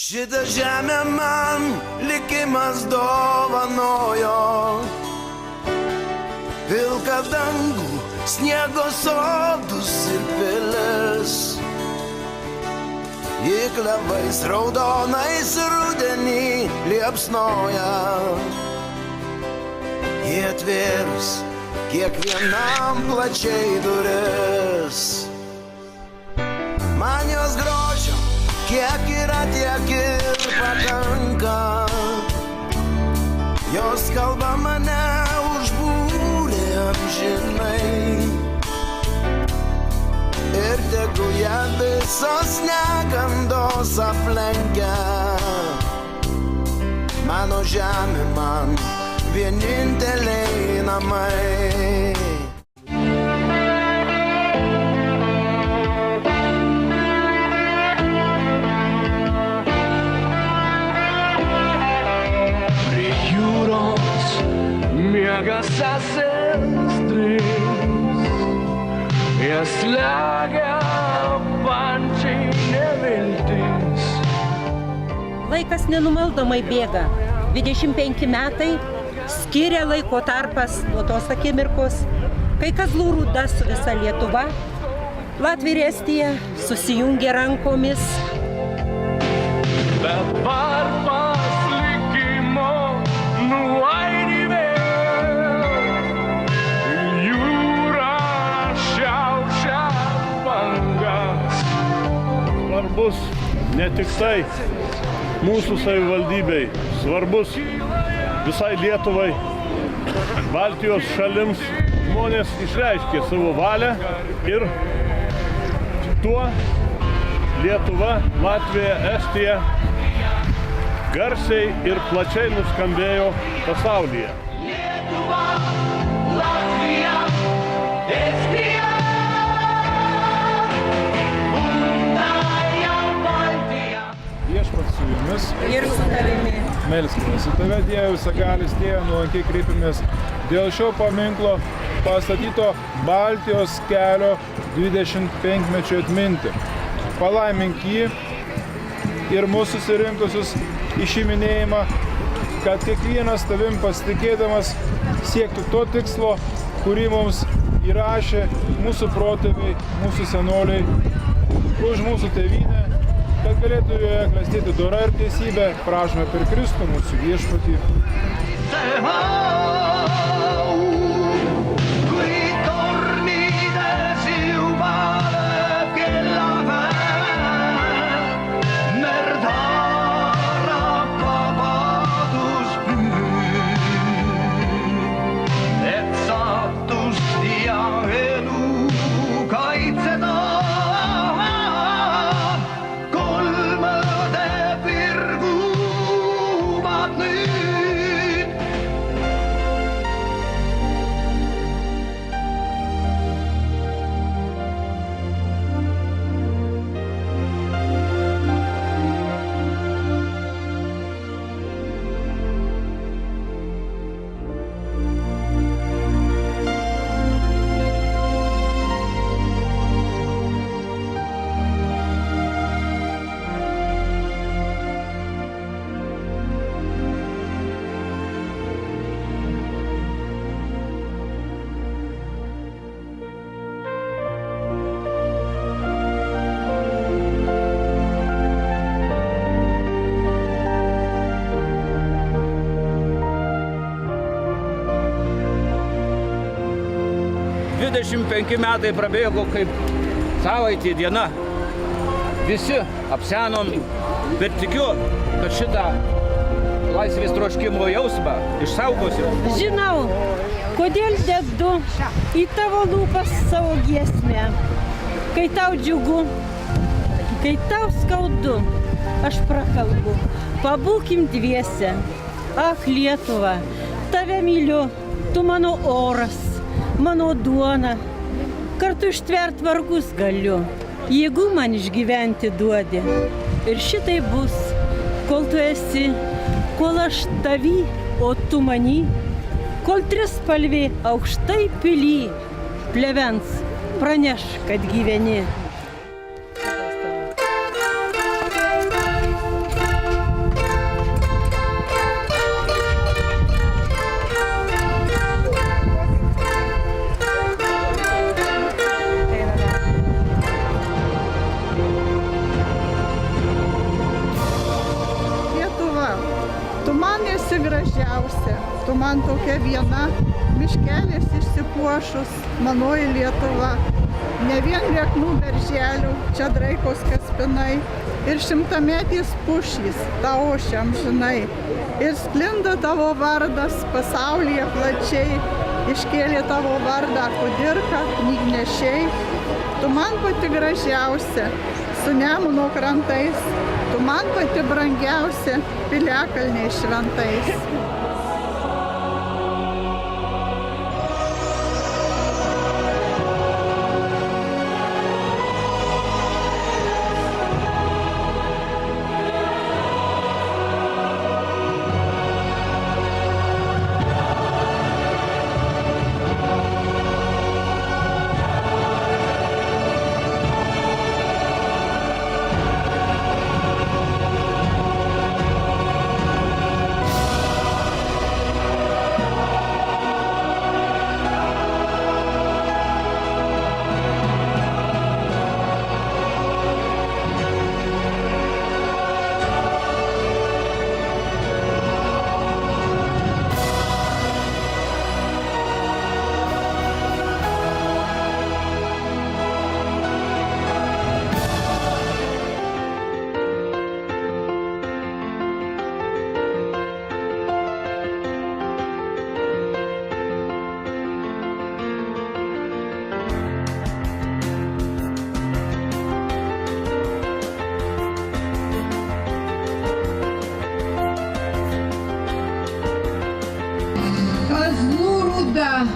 Šitą žemę man likimas dovanojo, pilką dangų, sniego sodus ir pilis. Ji klevais raudonais rudenį liepsnoja, ji atvėrus kiekvienam plačiai duris. Man jos grožio kiek yra, tiek ir pakanka, jos kalba mane užbūrė amžinai. Ir tegu ją visos negandos aplenkia, mano žemė man vieninteliai namai. Prie jūros miega sesers trys, jas slegia pančiai neviltis. Laikas nenumaldomai bėga. 25 metai skiria laiko tarpas nuo tos akimirkos, kai Kazlų Rūda su visa Lietuva, Latvija ir Estija susijungė rankomis. Bet varpas likimo nuaidi vėl, jūra šiaušia bangas. Svarbus ne tik tai mūsų savivaldybei, svarbus visai Lietuvai, Baltijos šalims. Žmonės išreiškė savo valią ir tuo Lietuva, Latvija, Estija garsiai ir plačiai nuskambėjo pasaulyje. Lietuva, Latvija, Estija, Ungaja, Baltija. Viešpats su jumis Ir su tavimi. melskimės. Į tave, Dieve visagalis, Tėve, nuolankiai kreipiamės dėl šio paminklo pastatyto Baltijos kelio 25-mečio atminti. Palaimink jį ir mūsų susirinkusius į šį minėjimą, kad kiekvienas tavim pasitikėdamas siektų to tikslo, kurį mums įrašė mūsų protėviai, mūsų senoliai, už mūsų tėvynę, kad galėtų joje klestėti dora ir teisybė. Prašome per Kristų mūsų viešpatį. Penki metai prabėgo kaip savaitė diena. Visi apsenom, bet tikiu, kad šitą laisvės troškimo jausmą išsaugosiu. Žinau, kodėl dedu į tavo lūpas savo giesmę. Kai tau džiugu, kai tau skaudu, aš prakalbu. Pabūkim dviese. Ak, Lietuva, tave myliu, tu mano oras, mano duona. Kartu ištvert vargus galiu, jėgų man išgyventi duodi. Ir šitai bus, kol tu esi, kol aš tavy, o tu many, kol trispalvė aukštai pily plevens, praneš, kad gyveni. tokia viena, miškelis išsipuošus, manoji Lietuva. Ne vien lieknų berželių, čia Draikos kaspinai ir šimtametės pušys, tau ošia amžinai. Ir sklinda tavo vardas pasaulyje plačiai, iškėlė tavo vardą Kudirka, knygnešiai. Tu man pati gražiausia, su Nemuno krantais, tu man pati brangiausia, piliakalniais šventais.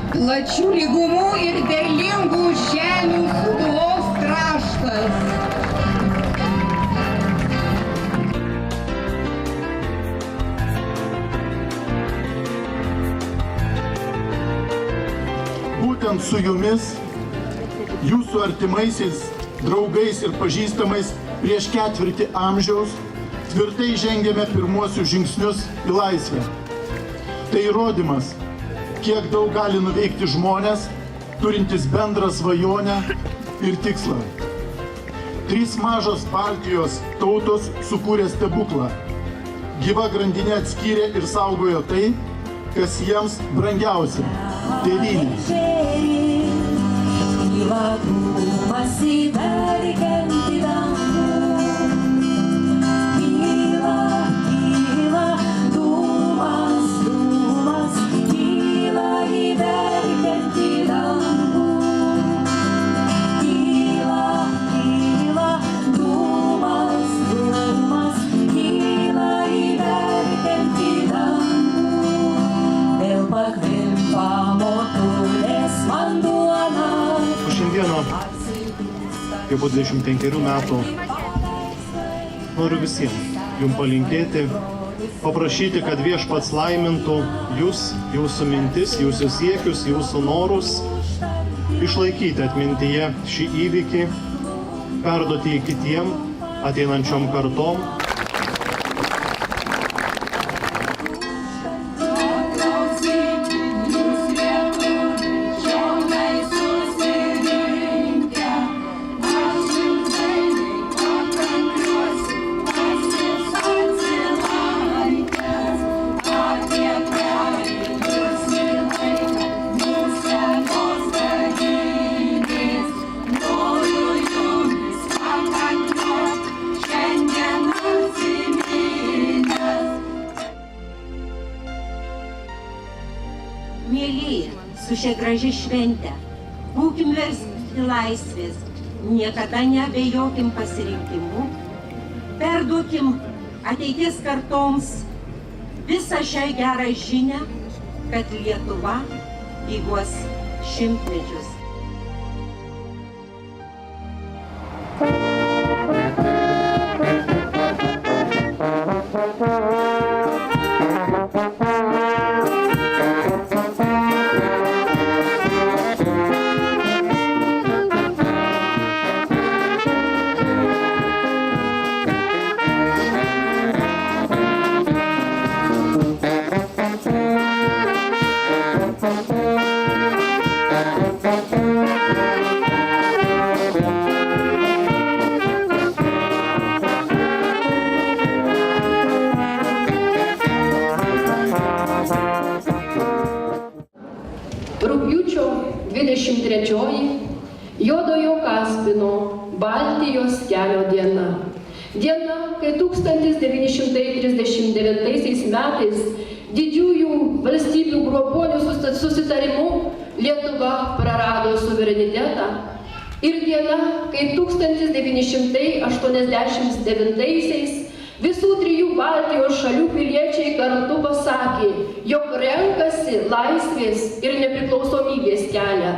Plačių lygumų ir derlingų žemių Sūduvos kraštas. Būtent su jumis, jūsų artimaisiais, draugais ir pažįstamais prieš ketvirtį amžiaus tvirtai žengėme pirmuosius žingsnius į laisvę. Tai įrodymas, kiek daug gali nuveikti žmonės, turintys bendrą svajonę ir tikslą. 3 mažos Baltijos tautos sukūrė stebuklą. Gyva grandinė atskyrė ir saugojo tai, kas jiems brangiausia – tėvynė. Jau po 25 metų noriu visiems jums palinkėti, paprašyti, kad Viešpats laimintų jūs, jūsų mintis, jūsų siekius, jūsų norus, išlaikyti atmintyje šį įvykį, perduoti į kitiem ateinančiom kartom. Mėlyje, su šia gražia švente, būkim versti laisvės, niekada neabejokim pasirinkimu, perduokim ateities kartoms visą šią gerą žinią, kad Lietuva gyvuos šimtmečius. 23 Juodojo Kaspino Baltijos kelio diena. Diena, kai 1939 metais didžiųjų valstybių grobuonių susitarimu Lietuva prarado suverenitetą. Ir diena, kai 1989 visų 3 Baltijos šalių piliečiai kartu pasakė, jog renkasi laisvės ir nepriklausomybės kelią.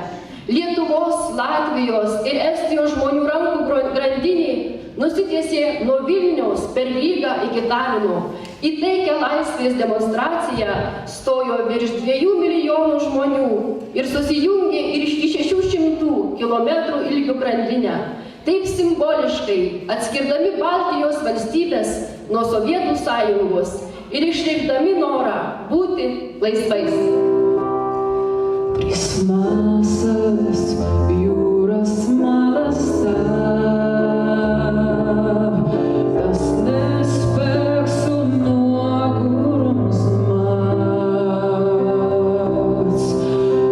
Lietuvos, Latvijos ir Estijos žmonių rankų grandinė nusitiesė nuo Vilniaus per Rygą iki Talino. Į taikią laisvės demonstraciją stojo virš 2 milijonų žmonių ir susijungė ir į 600 kilometrų ilgio grandinę. Taip simboliškai atskirdami Baltijos valstybės nuo Sovietų sąjungos ir išreikšdami norą būti laisvais. Prismasas jūros malas tas nespēks un nogurums mats.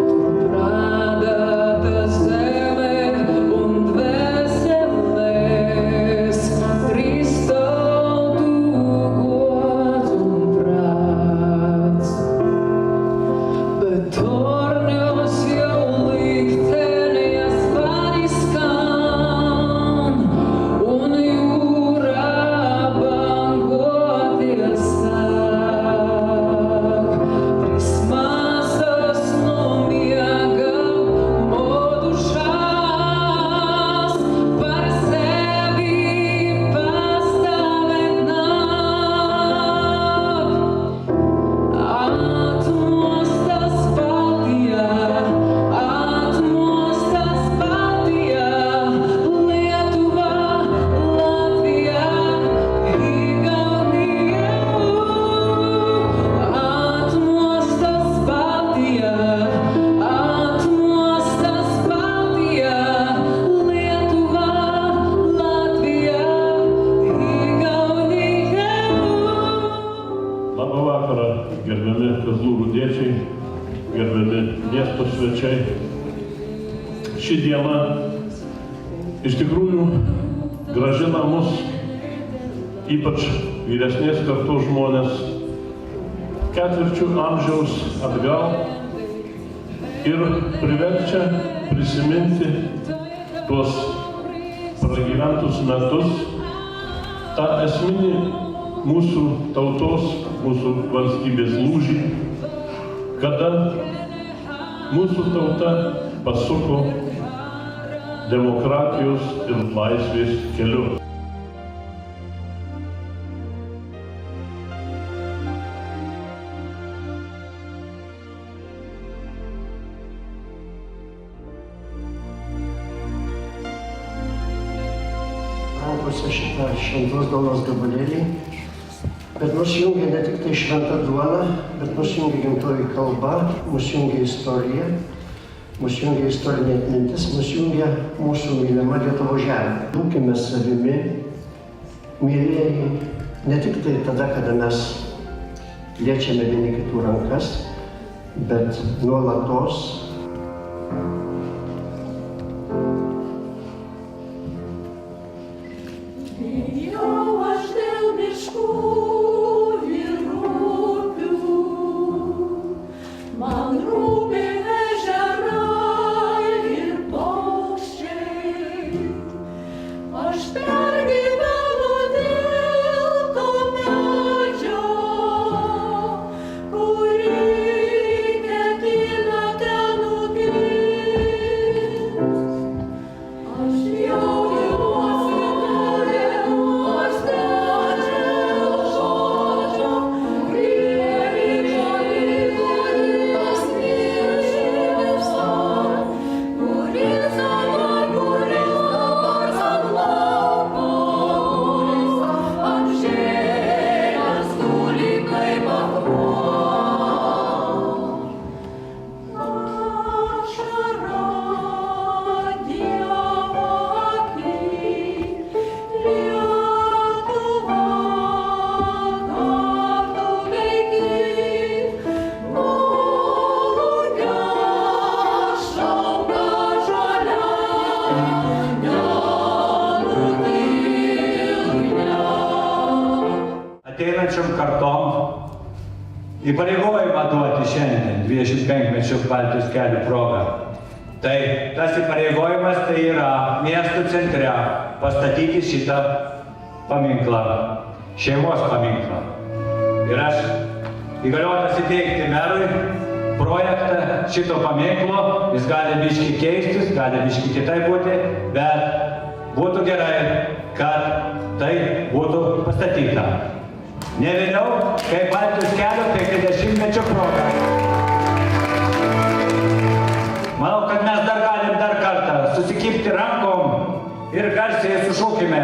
Tur pradāta zeme un dvēseles, Kristautu gods un prāts. Bet torņos jau liktenes paniskan, un jūrā bangoties sāk. Prismasas no miega modušās, par sevi pastāvēt nāk. Atmostas Baltijā, Lietuva, Latvija, Igaunija. Atmostas Baltijā, Lietuva, Latvija, Igaunija. Labą vakarą, gerbiami Kazlų rūdiečiai, gerbiami miesto svečiai. Ši diena iš tikrųjų grąžina mus, ypač vyresnės kartos žmonės, ketvirčių amžiaus atgal ir priverčia prisiminti tuos pragyventus metus, tą esminį mūsų tautos, mūsų valstybės lūžį, kada mūsų tauta pasuko demokratijos ir laisvės keliu. Rankose šitą šventos duonos gabalėlį, bet mus jungia ne tik tai šventa duona, bet mus jungia gimtoji kalba, mus jungia istorija, mus jungia istorinė atmintis, mus jungia mūsų mylima Lietuvos žemė. Būkime savimi, mylėjai, ne tik tai tada, kada mes liečiame vieni kitų rankas, bet nuolatos. Kurį ketina ten ateinančiom kartom įpareigojimą duoti šiandien 25-mečio Baltijos kelio proga. Tai tas įpareigojimas tai yra miesto centre pastatyti šitą paminklą, šeimos paminklą. Ir aš įgaliotas įteikti merui projektą šito paminklo, jis gali biškį keistis, gali biškį kitai būti, bet būtų gerai, kad tai būtų pastatyta. Ne vėliau, kaip Baltijos kelio 50-mečio proga. Manau, kad mes dar galim dar kartą susikibti rankom ir garsiai sušūkime.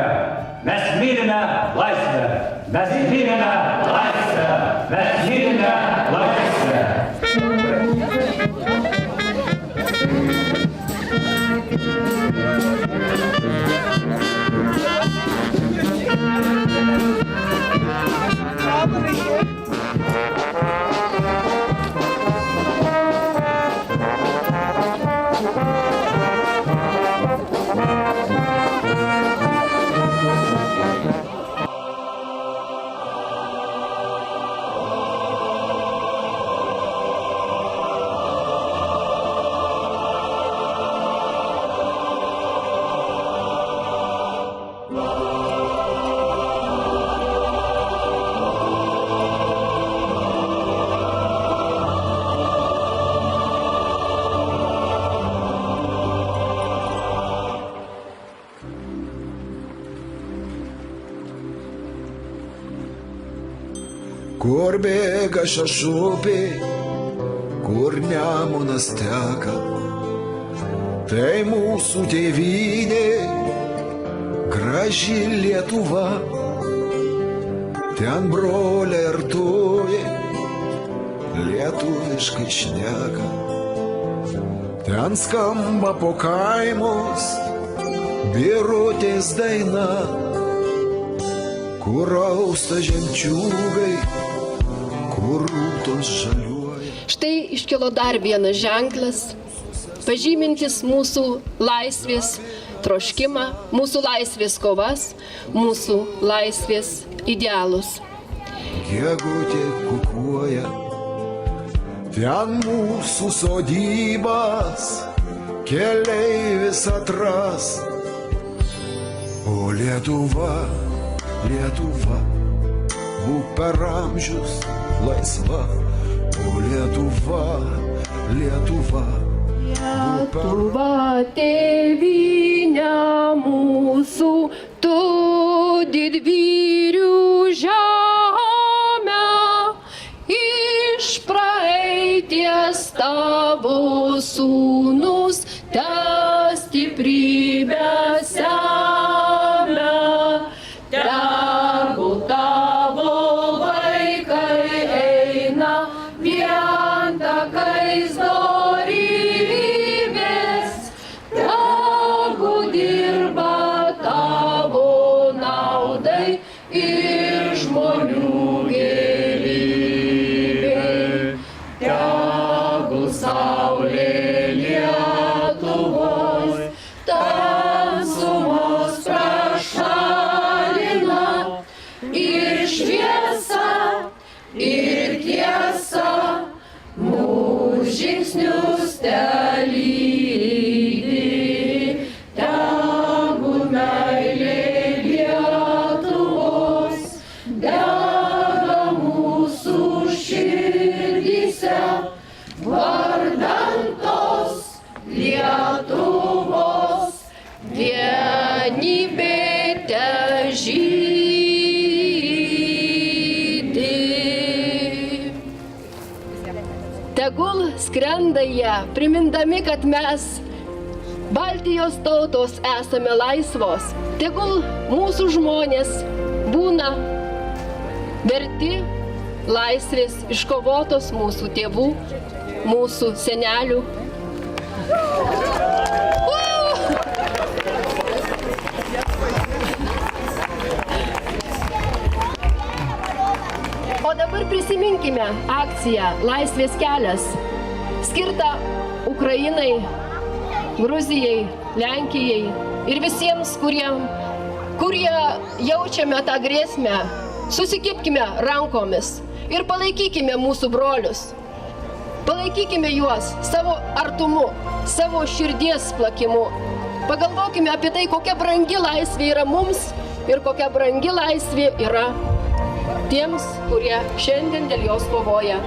Mes mylime laisvę, mes mylime laisvę, mes mylime laisvę. Kur bėga šešupė, kur Nemunas teka, tai mūsų tėvynė, graži Lietuva. Ten broliai artuoja, lietuviškai šneka. Ten skamba po kaimus birutės daina, kur austa žemčiūgai, kur rūtos žaliuoja. Štai iškilo dar vienas ženklas, pažymintis mūsų laisvės troškimą, mūsų laisvės kovas, mūsų laisvės idealus. Gegutė kukuoja, ten mūsų sodybas keleivis atras. O Lietuva, Lietuva, būk per amžius laisva. O Lietuva, Lietuva, Lietuva, tėvynė mūsų, tu didvyrių žemė, iš praeities tavo sūnus, te stiprybę semia, tegu tavo vaikai eina vien takais dorybės, tegu dirba tavo naudai ir žmonių gerybė. Tegul saulė Lietuvos tamsumos prašalina, ir šviesa, ir tiesa mūsų žingsnius telydi. Tegul meilė Lietuvos dega mūsų širdyse, vardan tos Lietuvos vienybė težydi. Tegul skrenda jie, primindami, kad mes, Baltijos tautos, esame laisvos. Tegul mūsų žmonės būna verti laisvės iškovotos mūsų tėvų, mūsų senelių. O dabar prisiminkime akciją Laisvės kelias, skirtą Ukrainai, Gruzijai, Lenkijai ir visiems, kurie jaučiame tą grėsmę Susikibkime rankomis ir palaikykime mūsų brolius. Palaikykime juos savo artumu, savo širdies plakimu. Pagalvokime apie tai, kokia brangi laisvė yra mums ir kokia brangi laisvė yra tiems, kurie šiandien dėl jos kovoja.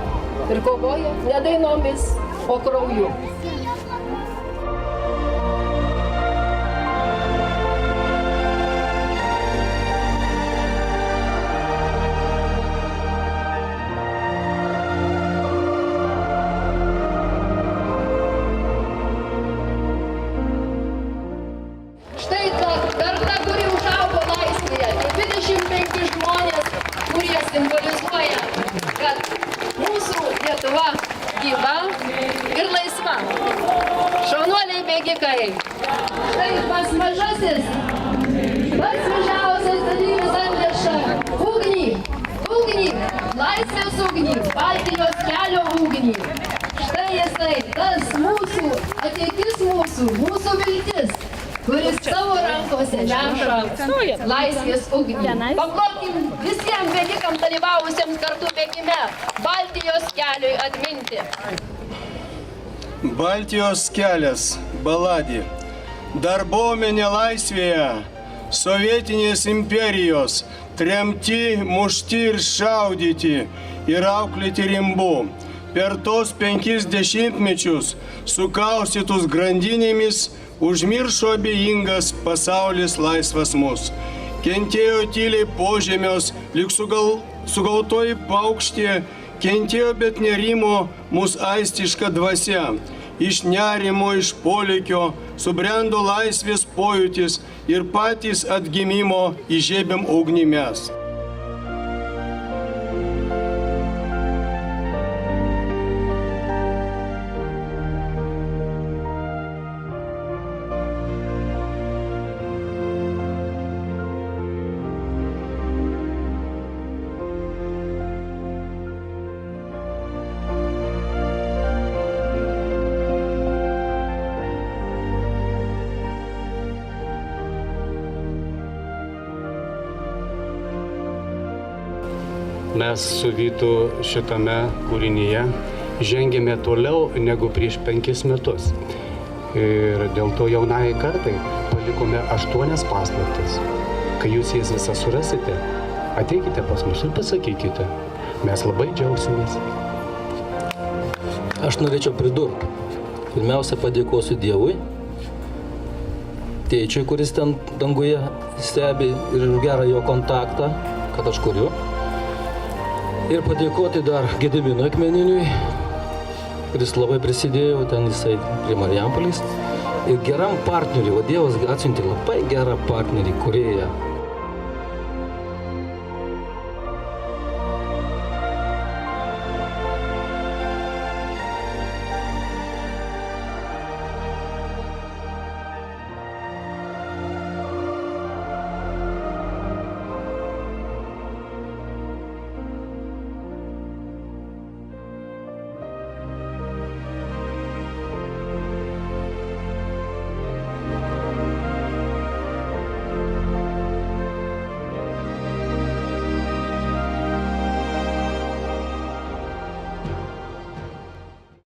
Ir kovoja ne dainomis, o krauju. Štai ta karta, kuri užaugo laisvėje, 25 žmonės, kurie simbolizuoja, kad mūsų Lietuva gyva ir laisva. Šaunuoliai bėgikai. Štai pats mažasis, pats mažiausias dalyvis atneša ugnį, laisvės ugnį, Baltijos kelio ugnį. Štai jisai, tas mūsų, ateitis mūsų viltis, kuris savo rankose neša laisvės ugnį. Paplokim visiems bėgikam dalyvavusiems kartu bėgime Baltijos keliui atminti. Baltijos kelias, baladė. Dar buvome nelaisvėje, sovietinės imperijos, tremti, mušti ir šaudyti ir auklėti rimbu. Per tos 5 dešimtmečius sukaustytus grandinėmis užmiršo abejingas pasaulis laisvas mus. Kentėjo tyliai požemios, lyg sugautoji paukštė, kentėjo, bet nerimo mūsų aistiška dvasia. Iš nerimo, iš polėkio subrendo laisvės pojūtis ir patys atgimimo įžiebėm ugnį mes. Mes su Vytu šitame kūrinyje žengėme toliau negu prieš 5 metus. Ir dėl to jaunai kartai palikome 8 paslaptis. Kai jūs jas visas surasite, ateikite pas mus ir pasakykite. Mes labai džiaugsimės. Aš norėčiau pridurti. Pirmiausia, padėkosiu Dievui, tėčiui, kuris ten danguje stebi ir gerą jo kontaktą, kad aš kuriu. Ir padėkoti dar Gediminui Akmeniniui, kuris labai prisidėjo, ten jisai prie Marijampolės. Ir geram partneriui, o Dievas atsiuntė labai gerą partnerį, kūrėją,